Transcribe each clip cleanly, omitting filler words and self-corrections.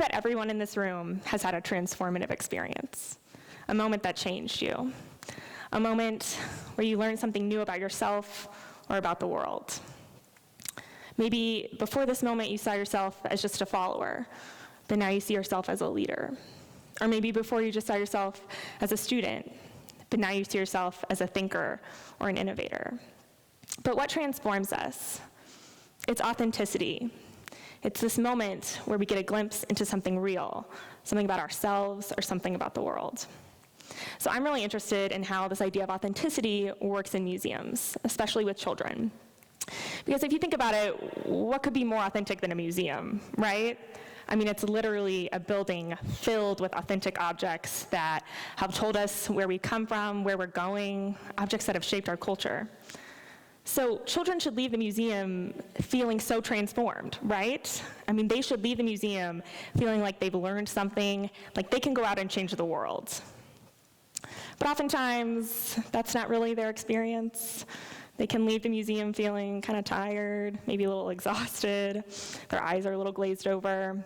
that everyone in this room has had a transformative experience, a moment that changed you, a moment where you learned something new about yourself or about the world. Maybe before this moment you saw yourself as just a follower, but now you see yourself as a leader. Or maybe before you just saw yourself as a student, but now you see yourself as a thinker or an innovator. But what transforms us? It's authenticity. It's this moment where we get a glimpse into something real, something about ourselves or something about the world. So I'm really interested in how this idea of authenticity works in museums, especially with children. Because if you think about it, what could be more authentic than a museum, right? I mean, it's literally a building filled with authentic objects that have told us where we come from, where we're going, objects that have shaped our culture. So children should leave the museum feeling so transformed, right? I mean, they should leave the museum feeling like they've learned something, like they can go out and change the world. But oftentimes, that's not really their experience. They can leave the museum feeling kind of tired, maybe a little exhausted, their eyes are a little glazed over,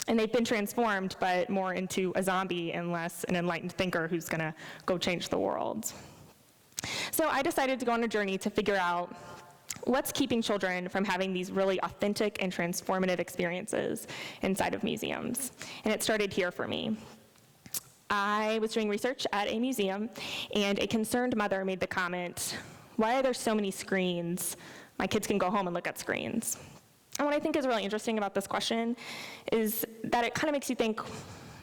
and they've been transformed, but more into a zombie and less an enlightened thinker who's gonna go change the world. So I decided to go on a journey to figure out what's keeping children from having these really authentic and transformative experiences inside of museums. And it started here for me. I was doing research at a museum, and a concerned mother made the comment, "Why are there so many screens? My kids can go home and look at screens." And what I think is really interesting about this question is that it kind of makes you think,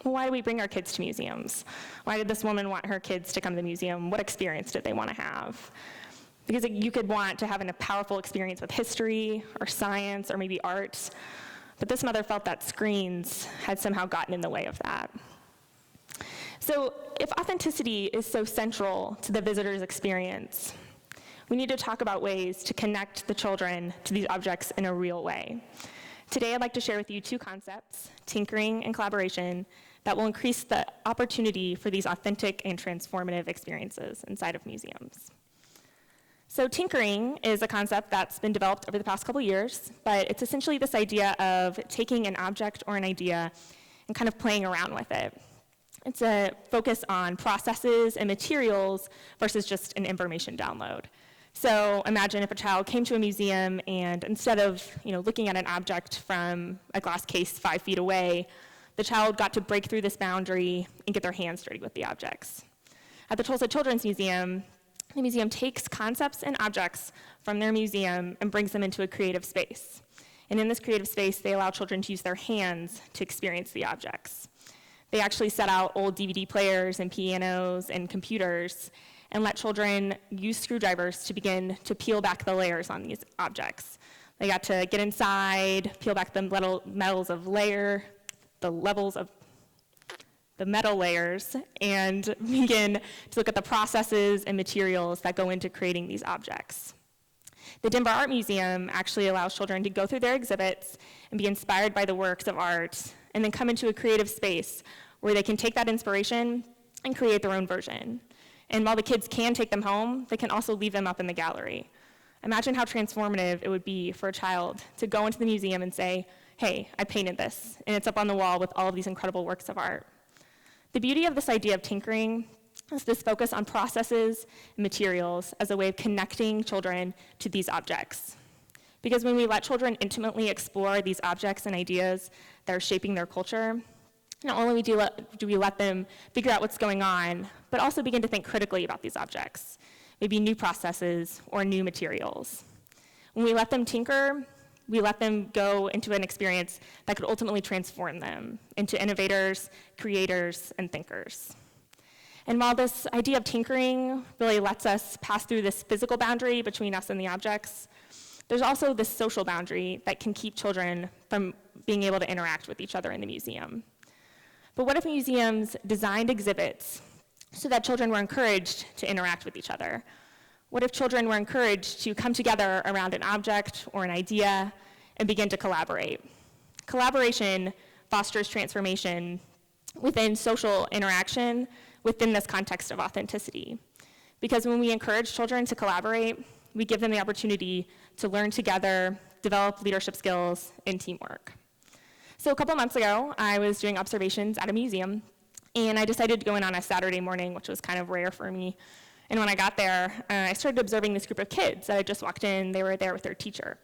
well, why do we bring our kids to museums? Why did this woman want her kids to come to the museum? What experience did they want to have? Because you could want to have a powerful experience with history or science or maybe art, but this mother felt that screens had somehow gotten in the way of that. So if authenticity is so central to the visitor's experience, we need to talk about ways to connect the children to these objects in a real way. Today, I'd like to share with you two concepts, tinkering and collaboration, that will increase the opportunity for these authentic and transformative experiences inside of museums. So tinkering is a concept that's been developed over the past couple years, but it's essentially this idea of taking an object or an idea and kind of playing around with it. It's a focus on processes and materials versus just an information download. So imagine if a child came to a museum and instead of looking at an object from a glass case 5 feet away, the child got to break through this boundary and get their hands dirty with the objects. At the Tulsa Children's Museum, the museum takes concepts and objects from their museum and brings them into a creative space. And in this creative space, they allow children to use their hands to experience the objects. They actually set out old DVD players and pianos and computers and let children use screwdrivers to begin to peel back the layers on these objects. They got to get inside, peel back the levels of the metal layers, and begin to look at the processes and materials that go into creating these objects. The Denver Art Museum actually allows children to go through their exhibits and be inspired by the works of art, and then come into a creative space where they can take that inspiration and create their own version. And while the kids can take them home, they can also leave them up in the gallery. Imagine how transformative it would be for a child to go into the museum and say, "Hey, I painted this, and it's up on the wall with all of these incredible works of art." The beauty of this idea of tinkering is this focus on processes and materials as a way of connecting children to these objects. Because when we let children intimately explore these objects and ideas that are shaping their culture, not only do we let them figure out what's going on, but also begin to think critically about these objects, maybe new processes or new materials. When we let them tinker, we let them go into an experience that could ultimately transform them into innovators, creators, and thinkers. And while this idea of tinkering really lets us pass through this physical boundary between us and the objects, there's also this social boundary that can keep children from being able to interact with each other in the museum. But what if museums designed exhibits so that children were encouraged to interact with each other? What if children were encouraged to come together around an object or an idea and begin to collaborate? Collaboration fosters transformation within social interaction within this context of authenticity. Because when we encourage children to collaborate, we give them the opportunity to learn together, develop leadership skills, and teamwork. So a couple months ago, I was doing observations at a museum, and I decided to go in on a Saturday morning, which was kind of rare for me. And when I got there, I started observing this group of kids that had just walked in. They were there with their teacher.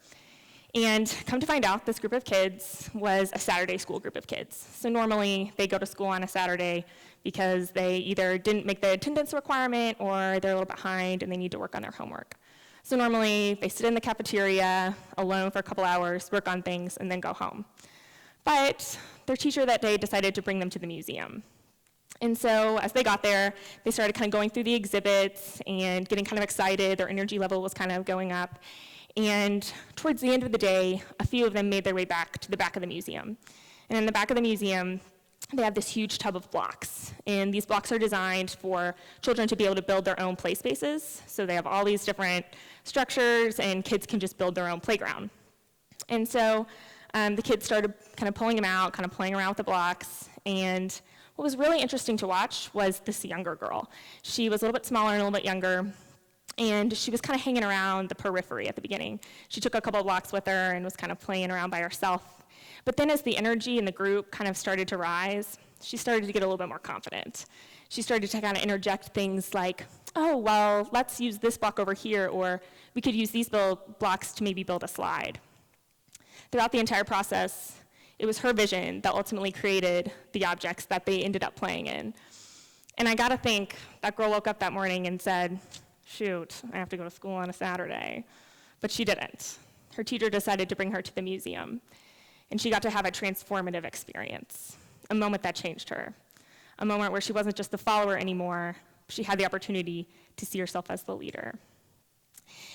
And come to find out, this group of kids was a Saturday school group of kids. So normally, they go to school on a Saturday because they either didn't make the attendance requirement or they're a little behind and they need to work on their homework. So normally, they sit in the cafeteria alone for a couple hours, work on things, and then go home. But their teacher that day decided to bring them to the museum. And so as they got there, they started kind of going through the exhibits and getting kind of excited. Their energy level was kind of going up. And towards the end of the day, a few of them made their way back to the back of the museum. And in the back of the museum, they have this huge tub of blocks. And these blocks are designed for children to be able to build their own play spaces. So they have all these different structures, and kids can just build their own playground. And so the kids started kind of pulling them out, kind of playing around with the blocks. And what was really interesting to watch was this younger girl. She was a little bit smaller and a little bit younger, and she was kind of hanging around the periphery at the beginning. She took a couple of blocks with her and was kind of playing around by herself. But then as the energy in the group kind of started to rise, she started to get a little bit more confident. She started to kind of interject things like, oh, well, let's use this block over here, or we could use these blocks to maybe build a slide. Throughout the entire process, it was her vision that ultimately created the objects that they ended up playing in. And I gotta think, that girl woke up that morning and said, shoot, I have to go to school on a Saturday. But she didn't. Her teacher decided to bring her to the museum. And she got to have a transformative experience, a moment that changed her, a moment where she wasn't just the follower anymore, she had the opportunity to see herself as the leader.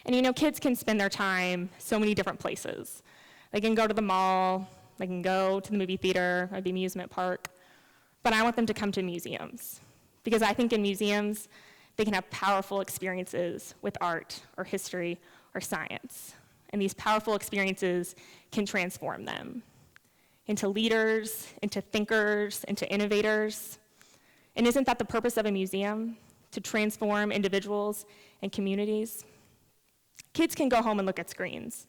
And you know, kids can spend their time so many different places. They can go to the mall, they can go to the movie theater or the amusement park, but I want them to come to museums, because I think in museums, they can have powerful experiences with art or history or science. And these powerful experiences can transform them into leaders, into thinkers, into innovators. And isn't that the purpose of a museum? To transform individuals and communities? Kids can go home and look at screens,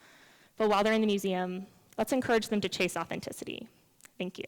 but while they're in the museum, let's encourage them to chase authenticity. Thank you.